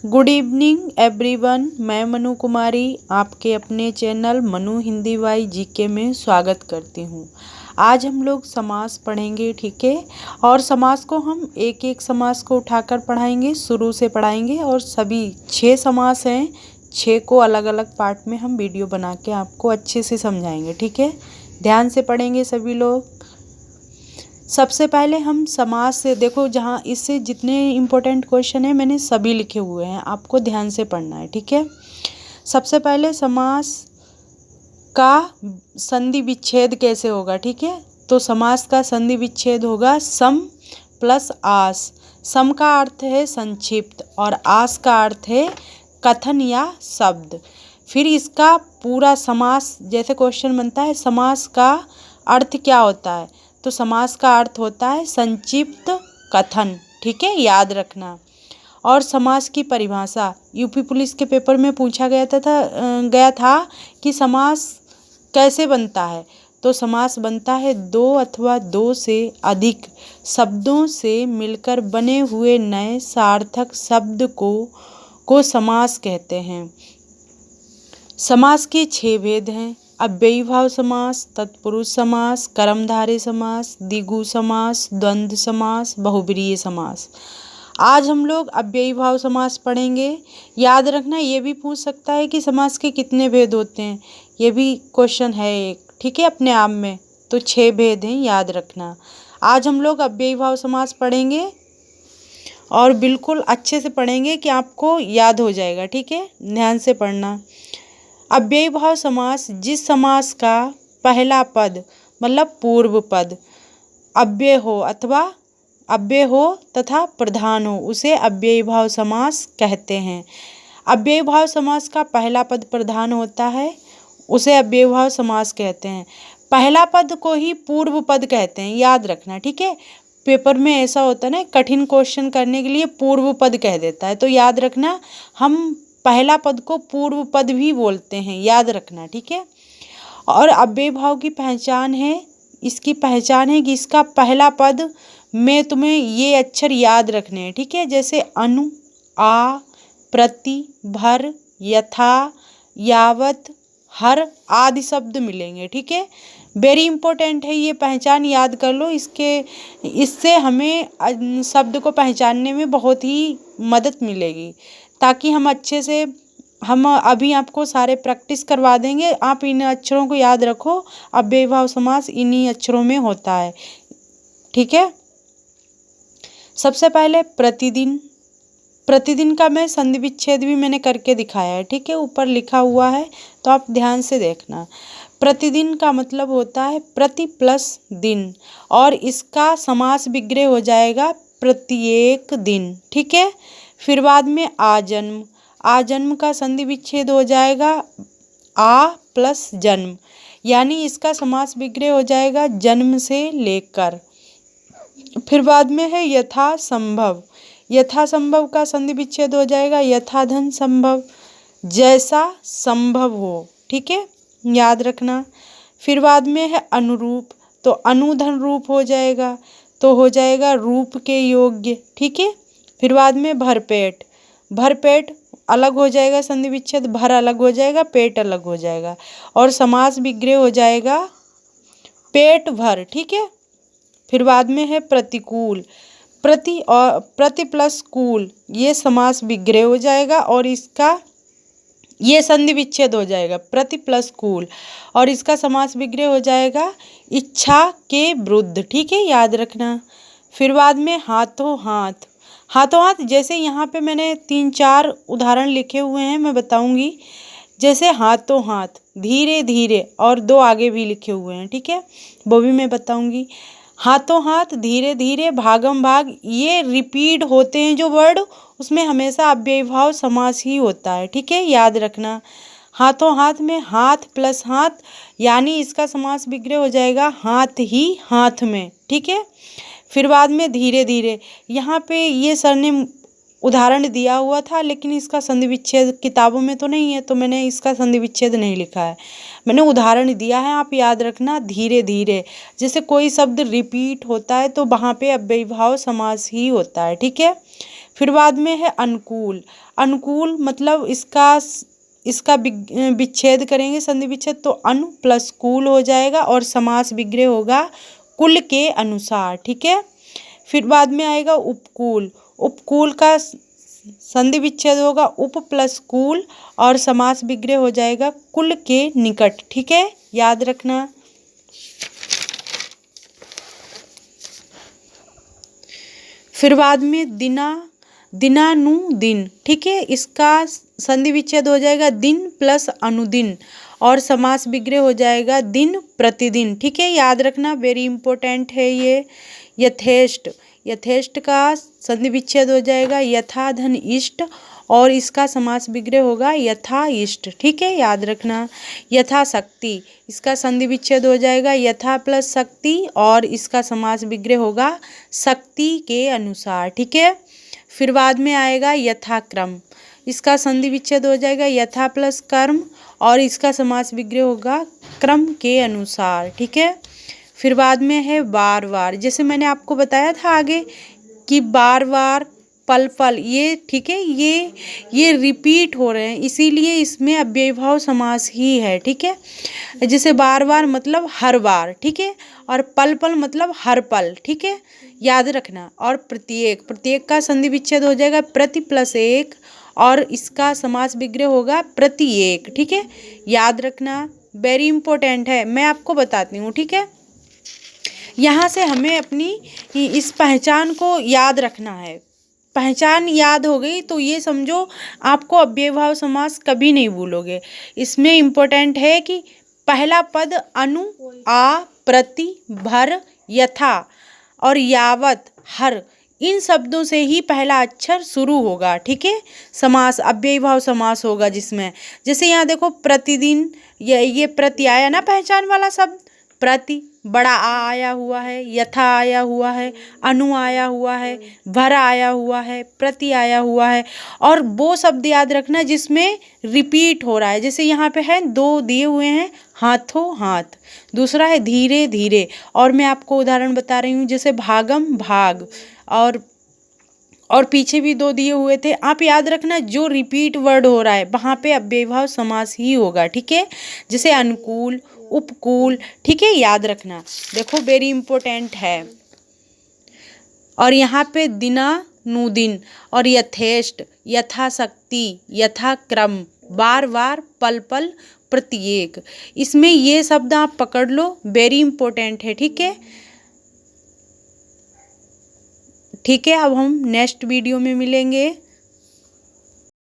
Good evening everyone, मैं मनु कुमारी आपके अपने channel Manu Hindi Y GK में स्वागत करती हूँ। आज हम लोग समास पढ़ेंगे, ठीक है। और समास को हम एक एक समास को उठाकर पढ़ाएंगे, शुरू से पढ़ाएंगे। और सभी 6 समास हैं, 6 को अलग अलग पार्ट में हम वीडियो बना के आपको अच्छे से समझाएंगे, ठीक है। ध्यान से पढ़ेंगे सभी लोग। सबसे पहले हम समास से देखो, जहाँ इससे जितने इम्पोर्टेंट क्वेश्चन है मैंने सभी लिखे हुए हैं, आपको ध्यान से पढ़ना है, ठीक है। सबसे पहले समास का संधि विच्छेद कैसे होगा, ठीक है। तो समास का संधि विच्छेद होगा सम प्लस आस। सम का अर्थ है संक्षिप्त और आस का अर्थ है कथन या शब्द। फिर इसका पूरा समास, जैसे क्वेश्चन बनता है समास का अर्थ क्या होता है, तो समास का अर्थ होता है संक्षिप्त कथन, ठीक है, याद रखना। और समास की परिभाषा यूपी पुलिस के पेपर में पूछा गया था कि समास कैसे बनता है। तो समास बनता है दो अथवा दो से अधिक शब्दों से मिलकर बने हुए नए सार्थक शब्द को समास कहते हैं। समास के 6 भेद हैं: अव्ययीभाव समास, तत्पुरुष समास, कर्मधारय समास, द्विगु समास, द्वंद्व समास, बहुब्रीहि समास। आज हम लोग अव्ययीभाव समास पढ़ेंगे। याद रखना, ये भी पूछ सकता है कि समास के कितने भेद होते हैं, ये भी क्वेश्चन है एक, ठीक है, अपने आप में। तो 6 भेद हैं, याद रखना। आज हम लोग अव्ययीभाव समास पढ़ेंगे और बिल्कुल अच्छे से पढ़ेंगे कि आपको याद हो जाएगा, ठीक है। ध्यान से पढ़ना। अव्ययीभाव समास जिस समास का पहला पद मतलब पूर्व पद अव्यय हो तथा प्रधान हो, उसे अव्ययीभाव समास कहते हैं। अव्ययीभाव समास का पहला पद प्रधान होता है, उसे अव्ययीभाव समास कहते हैं। पहला पद को ही पूर्व पद कहते हैं, याद रखना, ठीक है। पेपर में ऐसा होता है ना, कठिन क्वेश्चन करने के लिए पूर्व पद कह देता है, तो याद रखना हम पहला पद को पूर्व पद भी बोलते हैं, याद रखना, ठीक है। और अव्ययीभाव की पहचान है, इसकी पहचान है कि इसका पहला पद में तुम्हें ये अक्षर याद रखने हैं, ठीक है। जैसे अनु, आ, प्रति, भर, यथा, यावत, हर आदि शब्द मिलेंगे, ठीक है। वेरी इंपॉर्टेंट है, ये पहचान याद कर लो। इससे हमें शब्द को पहचानने में बहुत ही मदद मिलेगी, ताकि हम अच्छे से अभी आपको सारे प्रैक्टिस करवा देंगे। आप इन अक्षरों को याद रखो, अव्ययीभाव समास इन्हीं अक्षरों में होता है, ठीक है। सबसे पहले प्रतिदिन। प्रतिदिन का मैं संधि विच्छेद भी मैंने करके दिखाया है, ठीक है, ऊपर लिखा हुआ है, तो आप ध्यान से देखना। प्रतिदिन का मतलब होता है प्रति प्लस दिन, और इसका समास विग्रह हो जाएगा प्रत्येक दिन, ठीक है। फिर बाद में आजन्म। आजन्म का संधि विच्छेद हो जाएगा आ प्लस जन्म, यानी इसका समास विग्रह हो जाएगा जन्म से लेकर। फिर बाद में है यथा संभव। यथा संभव का संधि विच्छेद हो जाएगा यथाधन संभव, जैसा संभव हो, ठीक है, याद रखना। फिर बाद में है अनुरूप, तो अनुधन रूप हो जाएगा, तो हो जाएगा रूप के योग्य, ठीक है। फिर बाद में भरपेट। भरपेट अलग हो जाएगा संधि विच्छेद, भर अलग हो जाएगा, पेट अलग हो जाएगा, और समास विग्रह हो जाएगा पेट भर, ठीक है। फिर बाद में है प्रतिकूल। प्रति प्लस कूल, ये समास विग्रह हो जाएगा, और इसका ये संधि विच्छेद हो जाएगा प्रति प्लस कूल, और इसका समास विग्रह हो जाएगा इच्छा के विरुद्ध, ठीक है, याद रखना। फिर बाद में हाथों हाथ। हाथों हाथ, जैसे यहाँ पे मैंने 3-4 उदाहरण लिखे हुए हैं, मैं बताऊंगी। जैसे हाथों हाथ, धीरे धीरे, और 2 आगे भी लिखे हुए हैं, ठीक है, वो भी मैं बताऊंगी। हाथों हाथ, धीरे धीरे, भागम भाग, ये रिपीट होते हैं जो वर्ड, उसमें हमेशा अव्ययीभाव समास ही होता है, ठीक है, याद रखना। हाथों हाथ में हाथ प्लस हाथ, यानी इसका समास विग्रह हो जाएगा हाथ ही हाथ में, ठीक है। फिर बाद में धीरे धीरे, यहाँ पे ये सर ने उदाहरण दिया हुआ था, लेकिन इसका संधि विच्छेद किताबों में तो नहीं है, तो मैंने इसका संधि विच्छेद नहीं लिखा है, मैंने उदाहरण दिया है, आप याद रखना। धीरे धीरे, जैसे कोई शब्द रिपीट होता है तो वहाँ पे अव्ययीभाव समास ही होता है, ठीक है। फिर बाद में है अनुकूल। अनुकूल मतलब इसका विच्छेद करेंगे, संधि विच्छेद, तो अनु प्लस कूल हो जाएगा और समास विग्रह होगा कुल के अनुसार, ठीक है। फिर बाद में आएगा उपकूल। उपकूल का संधि विच्छेद होगा उप प्लस कूल और समास विग्रह हो जाएगा कुल के निकट, ठीक है, याद रखना। फिर बाद में दिनानुदिन, ठीक है, इसका संधि विच्छेद हो जाएगा दिन प्लस अनुदिन और समास विग्रह हो जाएगा दिन प्रतिदिन, ठीक है, याद रखना, वेरी इंपॉर्टेंट है ये। यथेष्ट। यथेष्ट का संधि विच्छेद हो जाएगा यथा धन इष्ट और इसका समास विग्रह होगा यथा इष्ट, ठीक है, याद रखना। यथाशक्ति, इसका संधि विच्छेद हो जाएगा यथा प्लस शक्ति और इसका समास विग्रह होगा शक्ति के अनुसार, ठीक है। फिर बाद में आएगा यथाक्रम। इसका संधि विच्छेद हो जाएगा यथा प्लस कर्म और इसका समास विग्रह होगा क्रम के अनुसार, ठीक है। फिर बाद में है बार बार। जैसे मैंने आपको बताया था आगे कि बार बार, पल पल, ये ठीक है, ये रिपीट हो रहे हैं, इसीलिए इसमें अव्ययीभाव समास ही है, ठीक है। जैसे बार बार मतलब हर बार, ठीक है, और पल पल मतलब हर पल, ठीक है, याद रखना। और प्रत्येक। प्रत्येक का संधि विच्छेद हो जाएगा प्रति प्लस एक और इसका समास विग्रह होगा प्रत्येक, ठीक है, याद रखना, वेरी इंपॉर्टेंट है, मैं आपको बताती हूँ, ठीक है। यहाँ से हमें अपनी इस पहचान को याद रखना है। पहचान याद हो गई तो ये समझो आपको अव्ययीभाव समास कभी नहीं भूलोगे। इसमें इम्पोर्टेंट है कि पहला पद अनु, आ, प्रति, भर, यथा और यावत, हर, इन शब्दों से ही पहला अक्षर शुरू होगा, ठीक है। समास अव्ययीभाव समास होगा जिसमें, जैसे यहाँ देखो प्रतिदिन, ये प्रति आया ना, पहचान वाला शब्द, प्रति, बड़ा आ आया हुआ है, यथा आया हुआ है, अनु आया हुआ है, भर आया हुआ है, प्रति आया हुआ है, और वो शब्द याद रखना जिसमें रिपीट हो रहा है। जैसे यहाँ पे है दो दिए हुए हैं, हाथों हाथ, दूसरा है धीरे धीरे, और मैं आपको उदाहरण बता रही हूँ, जैसे भागम भाग, और पीछे भी दो दिए हुए थे। आप याद रखना जो रिपीट वर्ड हो रहा है वहाँ पे अव्ययीभाव समास ही होगा, ठीक है। जैसे अनुकूल, उपकूल, ठीक है, याद रखना, देखो वेरी इंपॉर्टेंट है। और यहाँ पे दिनानुदिन और यथेष्ट, यथाशक्ति, यथाक्रम, बार बार, पल पल, प्रत्येक, इसमें ये शब्द आप पकड़ लो, वेरी इंपॉर्टेंट है, ठीक है। ठीक है, अब हम नेक्स्ट वीडियो में मिलेंगे।